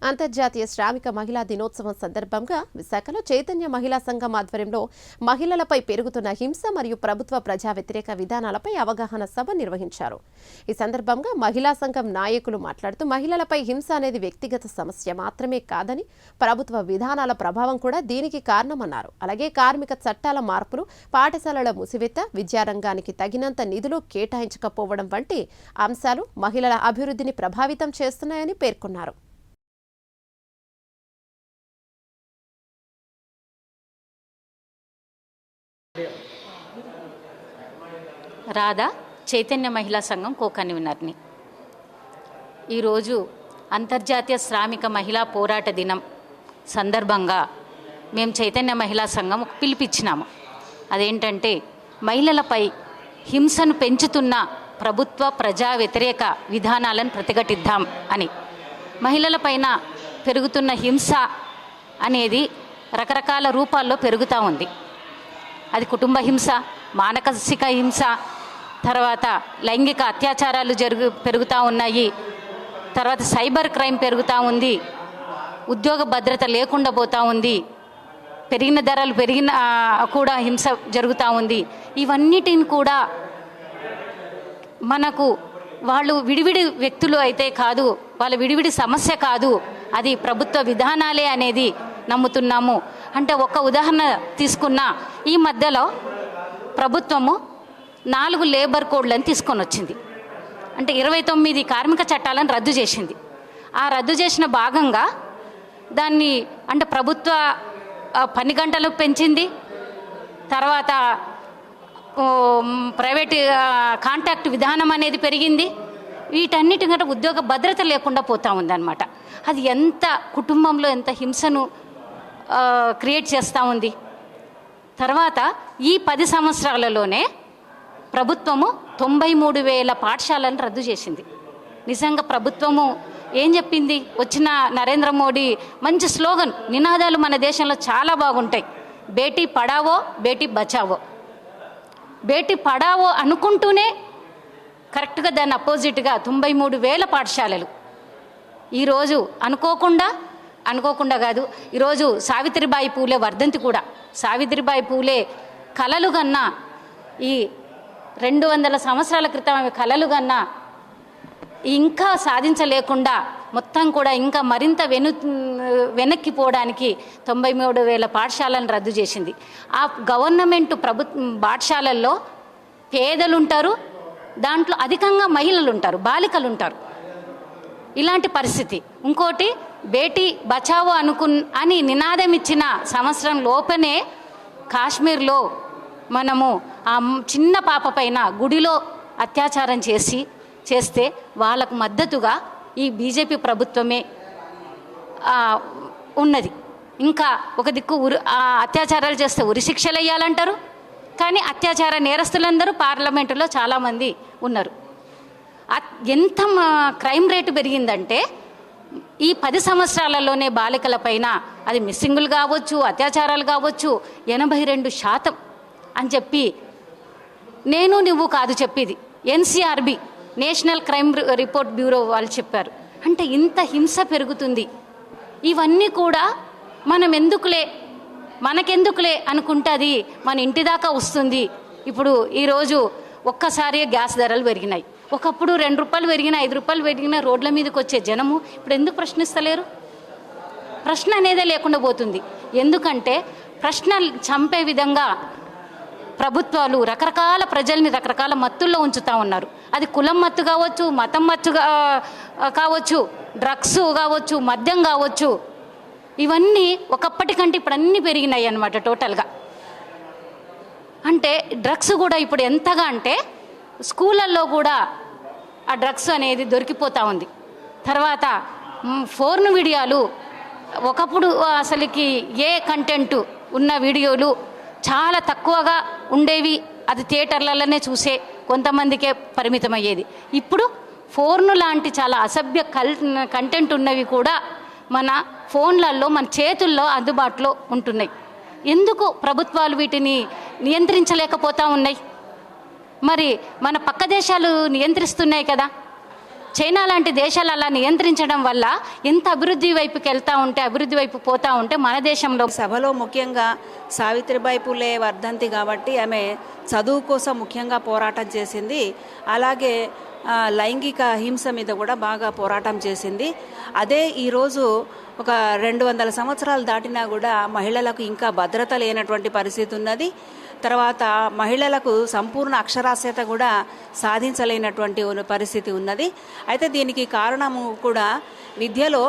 అంతర్జాతీయ శ్రామిక మహిళా దినోత్సవం సందర్భంగా విశాఖలో చైతన్య మహిళా సంఘం ఆధ్వర్యంలో మహిళలపై పెరుగుతున్న హింస మరియు ప్రభుత్వ ప్రజా వ్యతిరేక విధానాలపై అవగాహన సభ నిర్వహించారు. ఈ సందర్భంగా మహిళా సంఘం నాయకులు మాట్లాడుతూ మహిళలపై హింస అనేది వ్యక్తిగత సమస్య మాత్రమే కాదని, ప్రభుత్వ విధానాల ప్రభావం కూడా దీనికి కారణమన్నారు. అలాగే కార్మిక చట్టాల మార్పులు, పాఠశాలల మూసివేత, విద్యారంగానికి తగినంత నిధులు కేటాయించకపోవడం వంటి అంశాలు మహిళల అభివృద్ధిని ప్రభావితం చేస్తున్నాయని పేర్కొన్నారు. రాధా చైతన్య మహిళా సంఘం కో-కన్వీనర్ని. ఈరోజు అంతర్జాతీయ శ్రామిక మహిళా పోరాట దినం సందర్భంగా మేము చైతన్య మహిళా సంఘం ఒక పిలిపిచ్చినాము. అదేంటంటే మహిళలపై హింసను పెంచుతున్న ప్రభుత్వ ప్రజా వ్యతిరేక విధానాలను ప్రతిఘటిద్దాం అని. మహిళలపైన పెరుగుతున్న హింస అనేది రకరకాల రూపాల్లో పెరుగుతూ ఉంది. అది కుటుంబ హింస, మానసిక హింస, తర్వాత లైంగిక అత్యాచారాలు పెరుగుతూ ఉన్నాయి, తర్వాత సైబర్ క్రైమ్ పెరుగుతూ ఉంది, ఉద్యోగ భద్రత లేకుండా పోతూ ఉంది, పెరిగిన ధరలు కూడా హింస జరుగుతూ ఉంది. ఇవన్నిటిని కూడా మనకు వాళ్ళు విడివిడి వ్యక్తులు అయితే కాదు, వాళ్ళ విడివిడి సమస్య కాదు, అది ప్రభుత్వ విధానాలే అనేది నమ్ముతున్నాము. అంటే ఒక ఉదాహరణ తీసుకున్న, ఈ మధ్యలో ప్రభుత్వము 4 లేబర్ కోడ్లను తీసుకొని వచ్చింది. అంటే 29 కార్మిక చట్టాలను రద్దు చేసింది. ఆ రద్దు చేసిన భాగంగా దాన్ని అంటే ప్రభుత్వ పని గంటలు పెంచింది, తర్వాత ప్రైవేట్ కాంట్రాక్ట్ విధానం అనేది పెరిగింది. వీటన్నిటికంటే ఉద్యోగ భద్రత లేకుండా పోతూ ఉందన్నమాట. అది ఎంత కుటుంబంలో ఎంత హింసను క్రియేట్ చేస్తూ ఉంది. తర్వాత ఈ 10 సంవత్సరాలలోనే ప్రభుత్వము 93,000 పాఠశాలను రద్దు చేసింది. నిజంగా ప్రభుత్వము ఏం చెప్పింది? వచ్చిన నరేంద్ర మోడీ మంచి స్లోగన్, నినాదాలు మన దేశంలో చాలా బాగుంటాయి. బేటీ పడావో బేటీ బచావో. బేటీ పడావో అనుకుంటూనే కరెక్ట్గా దాన్ని అపోజిట్గా 93,000 పాఠశాలలు. ఈరోజు అనుకోకుండా కాదు, ఈరోజు సావిత్రిబాయి పూలే వర్ధంతి కూడా. సావిత్రిబాయి పూలే కలలు కన్నా, ఈ 200 సంవత్సరాల క్రితం ఆమె కలలు కన్నా ఇంకా సాధించలేకుండా మొత్తం కూడా ఇంకా మరింత వెనక్కిపోవడానికి 93,000 పాఠశాలను రద్దు చేసింది. ఆ గవర్నమెంట్ పాఠశాలల్లో పేదలు ఉంటారు, దాంట్లో అధికంగా మహిళలు ఉంటారు, బాలికలు ఉంటారు. ఇలాంటి పరిస్థితి. ఇంకోటి, బేటీ బచావో అని నినాదం ఇచ్చిన సంవత్సరం లోపనే కాశ్మీర్లో మనము ఆ చిన్న పాప పైన గుడిలో అత్యాచారం చేస్తే వాళ్ళకు మద్దతుగా ఈ బీజేపీ ప్రభుత్వమే ఉన్నది. ఇంకా ఒక దిక్కు అత్యాచారాలు చేస్తే ఉరిశిక్షలు వేయాలంటారు, కానీ అత్యాచార నేరస్తులందరూ పార్లమెంటులో చాలామంది ఉన్నారు. ఎంత క్రైమ్ రేటు పెరిగిందంటే ఈ 10 సంవత్సరాలలోనే బాలికల పైన అది మిస్సింగులు కావచ్చు, అత్యాచారాలు కావచ్చు 82% అని చెప్పి నేను నువ్వు కాదు చెప్పేది, NCRB national crime report bureau వాళ్ళు చెప్పారు. అంటే ఇంత హింస పెరుగుతుంది. ఇవన్నీ కూడా మనకెందుకులే అనుకుంటే అది మన ఇంటి దాకా వస్తుంది. ఇప్పుడు ఈరోజు ఒక్కసారి గ్యాస్ ధరలు పెరిగినాయి. ఒకప్పుడు 2 రూపాయలు పెరిగినా, 5 రూపాయలు పెరిగినా రోడ్ల మీదకి వచ్చే జనము ఇప్పుడు ఎందుకు ప్రశ్నిస్తలేరు? ప్రశ్న అనేదే లేకుండా పోతుంది. ఎందుకంటే ప్రశ్న చంపే విధంగా ప్రభుత్వాలు రకరకాల ప్రజల్ని రకరకాల మత్తుల్లో ఉంచుతూ ఉన్నారు. అది కులం మత్తు కావచ్చు, మతం మత్తు కావచ్చు, డ్రగ్స్ కావచ్చు, మద్యం కావచ్చు. ఇవన్నీ ఒకప్పటికంటే ఇప్పుడు అన్నీ పెరిగినాయి అన్నమాట టోటల్గా. అంటే డ్రగ్స్ కూడా ఇప్పుడు ఎంతగా అంటే స్కూళ్ళల్లో కూడా ఆ డ్రగ్స్ అనేది దొరికిపోతూ ఉంది. తర్వాత ఫోర్న్ వీడియోలు, ఒకప్పుడు అసలుకి ఏ కంటెంట్ ఉన్న వీడియోలు చాలా తక్కువగా ఉండేవి. అది థియేటర్లలోనే చూసే కొంతమందికే పరిమితమయ్యేది. ఇప్పుడు ఫోర్ను లాంటి చాలా అసభ్య కంటెంట్ ఉన్నవి కూడా మన ఫోన్లలో, మన చేతుల్లో అందుబాటులో ఉంటున్నాయి. ఎందుకు ప్రభుత్వాలు వీటిని నియంత్రించలేకపోతూ ఉన్నాయి? మరి మన పక్క దేశాలు నియంత్రిస్తున్నాయి కదా. చైనా లాంటి దేశాలు అలా నియంత్రించడం వల్ల ఎంత అభివృద్ధి వైపుకి వెళ్తూ ఉంటే, అభివృద్ధి వైపు పోతూ ఉంటే మన దేశంలో సభలో ముఖ్యంగా సావిత్రిబాయి పులే వర్ధంతి కాబట్టి ఆమె చదువు కోసం ముఖ్యంగా పోరాటం చేసింది. అలాగే లైంగిక హింస మీద కూడా బాగా పోరాటం చేసింది. అదే ఈరోజు ఒక 200 సంవత్సరాలు దాటినా కూడా మహిళలకు ఇంకా భద్రత లేనటువంటి పరిస్థితి ఉన్నది. తర్వాత మహిళలకు సంపూర్ణ అక్షరాస్యత కూడా సాధించలేనటువంటి పరిస్థితి ఉన్నది. అయితే దీనికి కారణము కూడా విద్యలో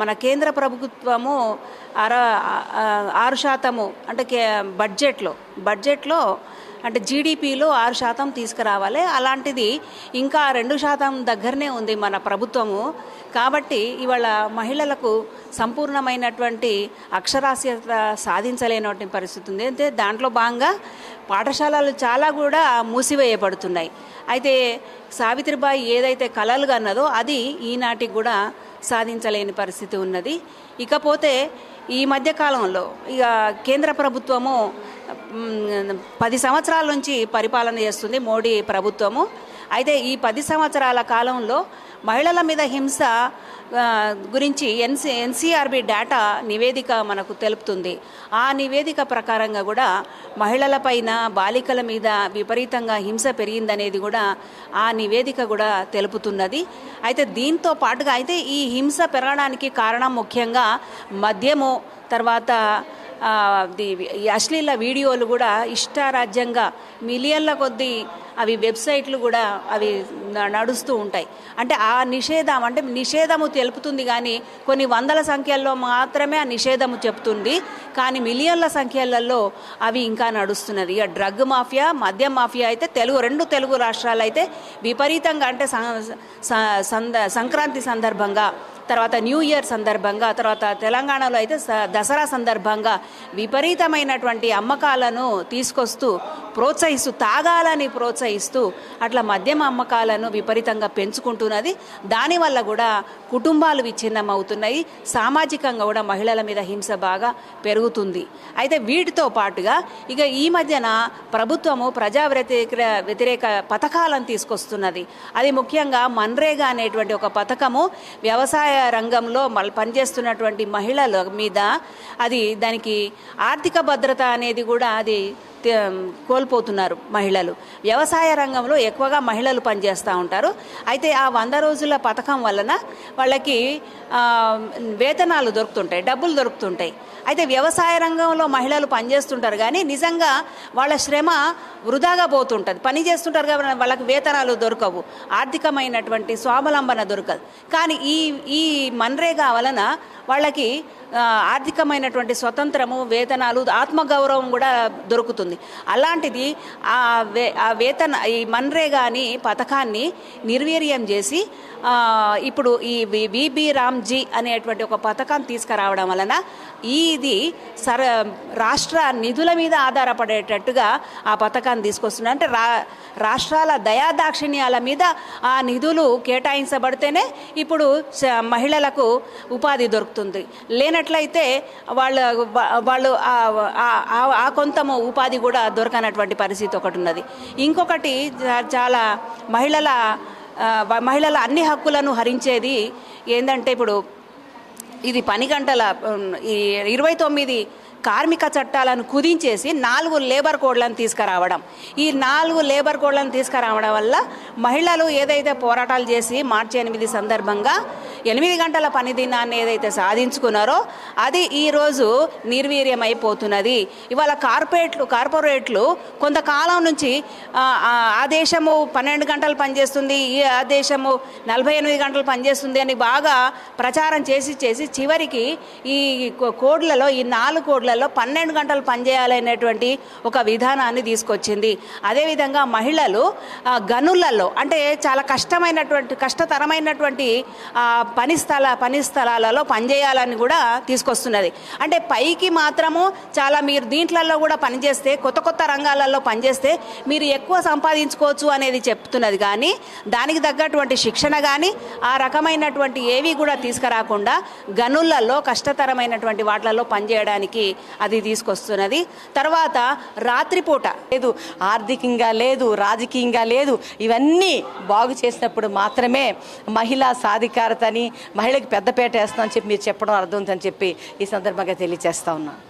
మన కేంద్ర ప్రభుత్వము 6% అంటే బడ్జెట్లో అంటే జీడిపిలో 6% తీసుకురావాలి. అలాంటిది ఇంకా 2% దగ్గరనే ఉంది మన ప్రభుత్వము. కాబట్టి ఇవాళ మహిళలకు సంపూర్ణమైనటువంటి అక్షరాస్యత సాధించలేనటువంటి పరిస్థితి ఉంది. అంటే దాంట్లో భాగంగా పాఠశాలలు చాలా కూడా మూసివేయబడుతున్నాయి. అయితే సావిత్రిబాయి ఏదైతే కలలు కన్నదో అది ఈనాటికి కూడా సాధించలేని పరిస్థితి ఉన్నది. ఇకపోతే ఈ మధ్యకాలంలో ఇక కేంద్ర ప్రభుత్వము 10 సంవత్సరాల నుంచి పరిపాలన చేస్తుంది మోడీ ప్రభుత్వము. అయితే ఈ 10 సంవత్సరాల కాలంలో మహిళల మీద హింస గురించి ఎన్సీఆర్బీ డేటా నివేదిక మనకు తెలుపుతుంది. ఆ నివేదిక ప్రకారంగా కూడా మహిళలపైన బాలికల మీద విపరీతంగా హింస పెరిగిందనేది కూడా ఆ నివేదిక కూడా తెలుపుతున్నది. అయితే దీంతో పాటుగా అయితే ఈ హింస పెరగడానికి కారణం ముఖ్యంగా మద్యము, తర్వాత ఈ అశ్లీల వీడియోలు కూడా ఇష్టారాజ్యంగా మిలియన్ల కొద్దీ అవి వెబ్సైట్లు కూడా అవి నడుస్తూ ఉంటాయి. అంటే ఆ నిషేధము తెలుపుతుంది కానీ కొన్ని వందల సంఖ్యల్లో మాత్రమే ఆ నిషేధము చెప్తుంది. కానీ మిలియన్ల సంఖ్యలలో అవి ఇంకా నడుస్తున్నది. ఇక డ్రగ్ మాఫియా, మద్యం మాఫియా అయితే రెండు తెలుగు రాష్ట్రాలు అయితే విపరీతంగా అంటే సంక్రాంతి సందర్భంగా, తర్వాత న్యూ ఇయర్ సందర్భంగా, తర్వాత తెలంగాణలో అయితే దసరా సందర్భంగా విపరీతమైనటువంటి అమ్మకాలను తీసుకొస్తూ తాగాలని ప్రోత్సహిస్తూ అట్లా మద్యం అమ్మకాలను విపరీతంగా పెంచుకుంటున్నది. దానివల్ల కూడా కుటుంబాలు విచ్ఛిన్నం అవుతున్నాయి. సామాజికంగా కూడా మహిళల మీద హింస బాగా పెరుగుతుంది. అయితే వీటితో పాటుగా ఇక ఈ మధ్యన ప్రభుత్వము ప్రజా వ్యతిరేక పథకాలను తీసుకొస్తున్నది. అది ముఖ్యంగా మన్రేగా అనేటువంటి ఒక పథకము వ్యవసాయ రంగంలో పనిచేస్తున్నటువంటి మహిళల మీద దానికి ఆర్థిక భద్రత అనేది కూడా అది కోల్పోతున్నారు మహిళలు. వ్యవసాయ రంగంలో ఎక్కువగా మహిళలు పనిచేస్తూ ఉంటారు. అయితే ఆ 100 రోజుల పథకం వలన వాళ్ళకి వేతనాలు దొరుకుతుంటాయి, డబ్బులు దొరుకుతుంటాయి. అయితే వ్యవసాయ రంగంలో మహిళలు పనిచేస్తుంటారు కానీ నిజంగా వాళ్ళ శ్రమ వృధాగా పోతుంటుంది. పని చేస్తుంటారు కాబట్టి వాళ్ళకి వేతనాలు దొరకవు, ఆర్థికమైనటువంటి స్వావలంబన దొరకదు. కానీ ఈ మన్రేగా వలన వాళ్ళకి ఆర్థికమైనటువంటి స్వతంత్రము, వేతనాలు, ఆత్మగౌరవం కూడా దొరుకుతుంది. అలాంటిది ఈ మన్రేగాని పథకాన్ని నిర్వీర్యం చేసి ఇప్పుడు ఈ విబి రామ్జీ అనేటువంటి ఒక పథకాన్ని తీసుకురావడం వలన ఇది రాష్ట్ర నిధుల మీద ఆధారపడేటట్టుగా ఆ పథకాన్ని తీసుకొస్తున్నారు. అంటే రాష్ట్రాల దయాదాక్షిణ్యాల మీద ఆ నిధులు కేటాయించబడితేనే ఇప్పుడు మహిళలకు ఉపాధి దొరుకుతుంది. లేనట్లయితే వాళ్ళు ఆ కొంతము ఉపాధి కూడా దొరకనటువంటి పరిస్థితి ఒకటి ఉన్నది. ఇంకొకటి చాలా మహిళల అన్ని హక్కులను హరించేది ఏంటంటే ఇప్పుడు ఇది పని గంటల 29 కార్మిక చట్టాలను కుదించేసి 4 లేబర్ కోడ్లను తీసుకురావడం. ఈ 4 లేబర్ కోడ్లను తీసుకురావడం వల్ల మహిళలు ఏదైతే పోరాటాలు చేసి మార్చి 8 సందర్భంగా 8 గంటల పని దినాన్ని ఏదైతే సాధించుకున్నారో అది ఈరోజు నిర్వీర్యమైపోతున్నది. ఇవాళ కార్పొరేట్లు కొంతకాలం నుంచి ఆ దేశము 12 గంటలు పనిచేస్తుంది, ఆ దేశము 48 గంటలు పనిచేస్తుంది అని బాగా ప్రచారం చేసి చివరికి ఈ కోడ్లలో, ఈ 4 కోడ్లలో 12 గంటలు పనిచేయాలనేటువంటి ఒక విధానాన్ని తీసుకొచ్చింది. అదేవిధంగా మహిళలు గనులలో అంటే చాలా కష్టతరమైనటువంటి పని స్థలాలలో పనిచేయాలని కూడా తీసుకొస్తున్నది. అంటే పైకి మాత్రము చాలా మీరు దీంట్లలో కూడా పనిచేస్తే కొత్త రంగాలలో పనిచేస్తే మీరు ఎక్కువ సంపాదించుకోవచ్చు అనేది చెప్తున్నది. కానీ దానికి తగ్గటువంటి శిక్షణ కానీ ఆ రకమైనటువంటి ఏవి కూడా తీసుకురాకుండా గనులలో కష్టతరమైనటువంటి వాటిలలో పనిచేయడానికి అది తీసుకొస్తున్నది. తర్వాత రాత్రిపూట లేదు, ఆర్థికంగా లేదు, రాజకీయంగా లేదు. ఇవన్నీ బాగు చేసినప్పుడు మాత్రమే మహిళా సాధికారతని, మహిళకి పెద్దపేట వేస్తామని చెప్పి మీరు చెప్పడం అర్థం ఉందని చెప్పి ఈ సందర్భంగా తెలియజేస్తా ఉన్నాను.